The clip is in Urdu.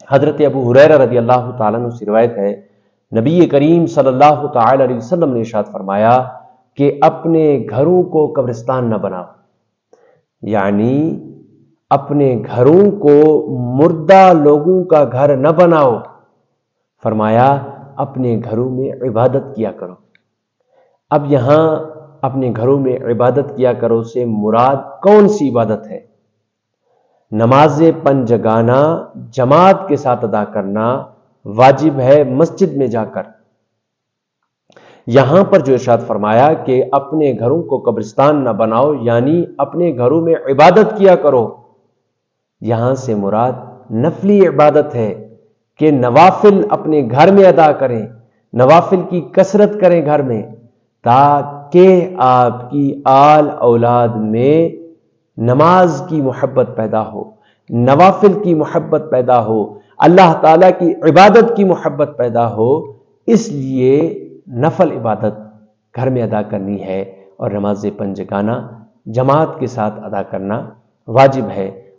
حضرت ابو ہریرہ رضی اللہ تعالیٰ عنہ سے روایت ہے، نبی کریم صلی اللہ تعالی علیہ وسلم نے ارشاد فرمایا کہ اپنے گھروں کو قبرستان نہ بناؤ، یعنی اپنے گھروں کو مردہ لوگوں کا گھر نہ بناؤ، فرمایا اپنے گھروں میں عبادت کیا کرو۔ اب یہاں اپنے گھروں میں عبادت کیا کرو سے مراد کون سی عبادت ہے؟ نماز پنجگانہ جماعت کے ساتھ ادا کرنا واجب ہے مسجد میں جا کر۔ یہاں پر جو ارشاد فرمایا کہ اپنے گھروں کو قبرستان نہ بناؤ، یعنی اپنے گھروں میں عبادت کیا کرو، یہاں سے مراد نفلی عبادت ہے کہ نوافل اپنے گھر میں ادا کریں، نوافل کی کثرت کریں گھر میں، تاکہ آپ کی آل اولاد میں نماز کی محبت پیدا ہو، نوافل کی محبت پیدا ہو، اللہ تعالیٰ کی عبادت کی محبت پیدا ہو۔ اس لیے نفل عبادت گھر میں ادا کرنی ہے اور نماز پنجگانہ جماعت کے ساتھ ادا کرنا واجب ہے۔